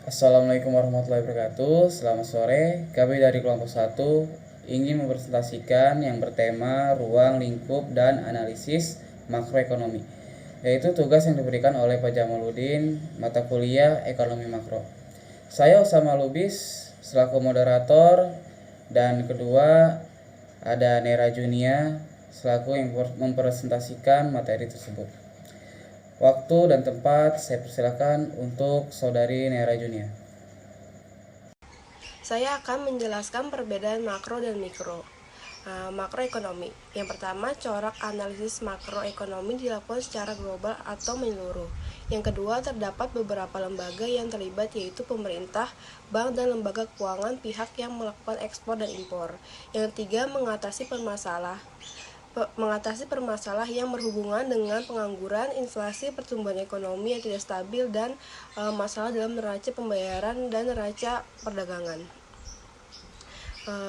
Assalamualaikum warahmatullahi wabarakatuh. Selamat sore. Kami dari kelompok 1 ingin mempresentasikan yang bertema ruang lingkup dan analisis makroekonomi, yaitu tugas yang diberikan oleh Pak Jamaluddin, mata kuliah Ekonomi Makro. Saya Usama Lubis selaku moderator, dan kedua ada Nera Junia selaku yang mempresentasikan materi tersebut. Waktu dan tempat saya persilakan untuk Saudari Nera Junia. Saya akan menjelaskan perbedaan makro dan mikro. Makroekonomi. Yang pertama, corak analisis makroekonomi dilakukan secara global atau menyeluruh. Yang kedua, terdapat beberapa lembaga yang terlibat, yaitu pemerintah, bank, dan lembaga keuangan pihak yang melakukan ekspor dan impor. Yang ketiga, mengatasi permasalahan yang berhubungan dengan pengangguran, inflasi, pertumbuhan ekonomi yang tidak stabil, dan masalah dalam neraca pembayaran dan neraca perdagangan.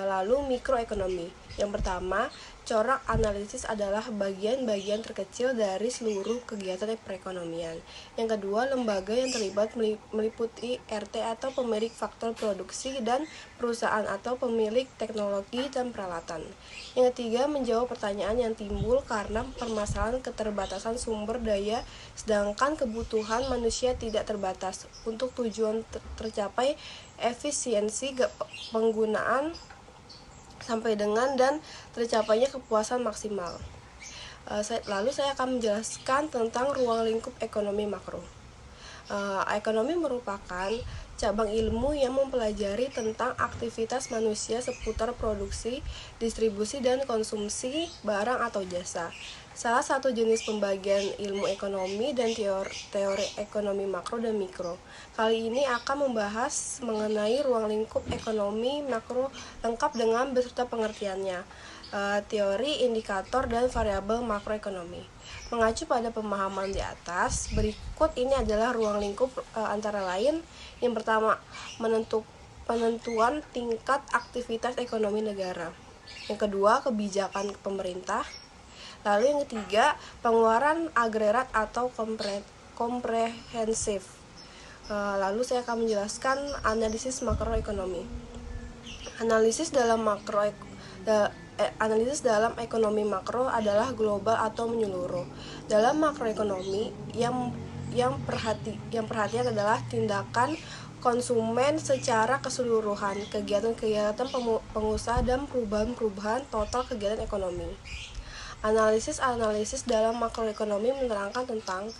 Lalu mikroekonomi. Yang pertama, corak analisis adalah bagian-bagian terkecil dari seluruh kegiatan perekonomian. Yang kedua, lembaga yang terlibat meliputi RT atau pemilik faktor produksi dan perusahaan atau pemilik teknologi dan peralatan. Yang ketiga, menjawab pertanyaan yang timbul karena permasalahan keterbatasan sumber daya sedangkan kebutuhan manusia tidak terbatas. Untuk tujuan tercapai efisiensi penggunaan sampai dengan dan tercapainya kepuasan maksimal. Lalu saya akan menjelaskan tentang ruang lingkup ekonomi makro. Ekonomi merupakan cabang ilmu yang mempelajari tentang aktivitas manusia seputar produksi, distribusi, dan konsumsi barang atau jasa. Salah satu jenis pembagian ilmu ekonomi dan teori ekonomi makro dan mikro. Kali ini akan membahas mengenai ruang lingkup ekonomi makro lengkap dengan beserta pengertiannya, teori, indikator, dan variabel makroekonomi. Mengacu pada pemahaman di atas, berikut ini adalah ruang lingkup antara lain. Yang pertama, penentuan tingkat aktivitas ekonomi negara. Yang kedua, kebijakan pemerintah. Lalu yang ketiga, pengeluaran agregat atau komprehensif. Lalu saya akan menjelaskan analisis makroekonomi. Analisis dalam ekonomi makro adalah global atau menyeluruh. Dalam makroekonomi, yang perhatian adalah tindakan konsumen secara keseluruhan, kegiatan-kegiatan pengusaha, dan perubahan-perubahan total kegiatan ekonomi. Analisis dalam makroekonomi menerangkan tentang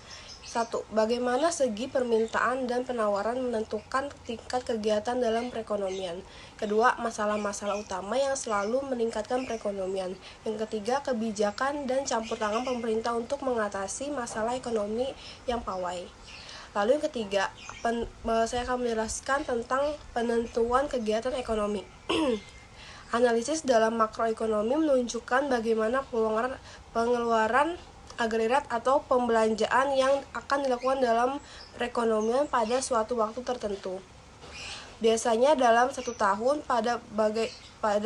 1. Bagaimana segi permintaan dan penawaran menentukan tingkat kegiatan dalam perekonomian. Kedua, masalah-masalah utama yang selalu meningkatkan perekonomian. Yang ketiga, kebijakan dan campur tangan pemerintah untuk mengatasi masalah ekonomi yang pawai. Lalu yang ketiga, saya akan menjelaskan tentang penentuan kegiatan ekonomi. Analisis dalam makroekonomi menunjukkan bagaimana pengeluaran agregat atau pembelanjaan yang akan dilakukan dalam perekonomian pada suatu waktu tertentu. Biasanya dalam 1 tahun pada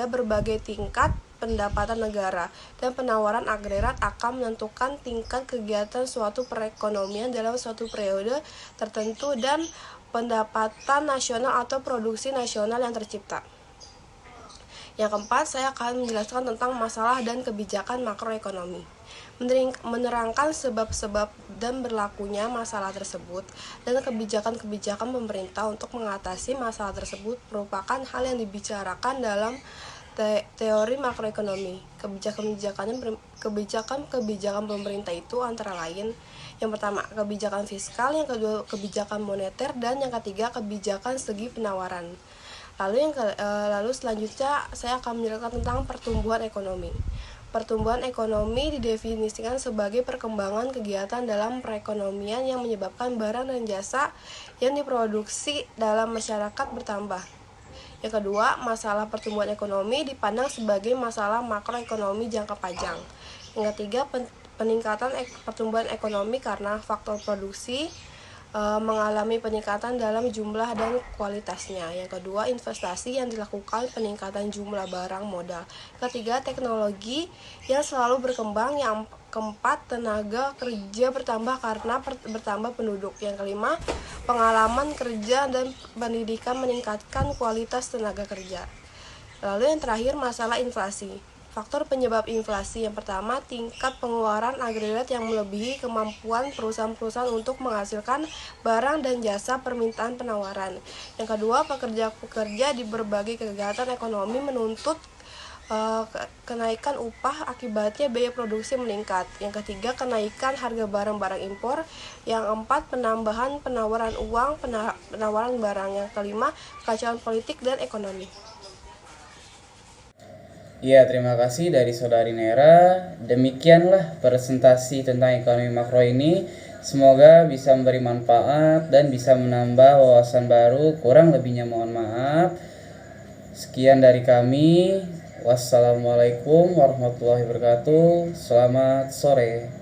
berbagai tingkat pendapatan negara, dan penawaran agregat akan menentukan tingkat kegiatan suatu perekonomian dalam suatu periode tertentu dan pendapatan nasional atau produksi nasional yang tercipta. Yang keempat, saya akan menjelaskan tentang masalah dan kebijakan makroekonomi. Menerangkan sebab-sebab dan berlakunya masalah tersebut dan kebijakan-kebijakan pemerintah untuk mengatasi masalah tersebut merupakan hal yang dibicarakan dalam teori makroekonomi. Kebijakan pemerintah itu antara lain: yang pertama, kebijakan fiskal; yang kedua, kebijakan moneter; dan yang ketiga, kebijakan segi penawaran. Lalu selanjutnya saya akan menjelaskan tentang pertumbuhan ekonomi. Pertumbuhan ekonomi didefinisikan sebagai perkembangan kegiatan dalam perekonomian yang menyebabkan barang dan jasa yang diproduksi dalam masyarakat bertambah. Yang kedua, masalah pertumbuhan ekonomi dipandang sebagai masalah makroekonomi jangka panjang. Yang ketiga, peningkatan pertumbuhan ekonomi karena faktor produksi mengalami peningkatan dalam jumlah dan kualitasnya. Yang kedua, investasi yang dilakukan peningkatan jumlah barang modal. Ketiga, teknologi yang selalu berkembang. Yang keempat, tenaga kerja bertambah karena bertambah penduduk. Yang kelima, pengalaman kerja dan pendidikan meningkatkan kualitas tenaga kerja. Lalu yang terakhir, masalah inflasi. Faktor penyebab inflasi yang pertama, tingkat pengeluaran agregat yang melebihi kemampuan perusahaan-perusahaan untuk menghasilkan barang dan jasa permintaan penawaran. Yang kedua, pekerja-pekerja di berbagai kegiatan ekonomi menuntut kenaikan upah, akibatnya biaya produksi meningkat. Yang ketiga, kenaikan harga barang-barang impor. Yang keempat, penambahan penawaran uang, penawaran barang. Yang kelima, kekacauan politik dan ekonomi. Ya, terima kasih dari Saudari Nera. Demikianlah presentasi tentang ekonomi makro ini. Semoga bisa memberi manfaat dan bisa menambah wawasan baru. Kurang lebihnya mohon maaf. Sekian dari kami. Wassalamualaikum warahmatullahi wabarakatuh. Selamat sore.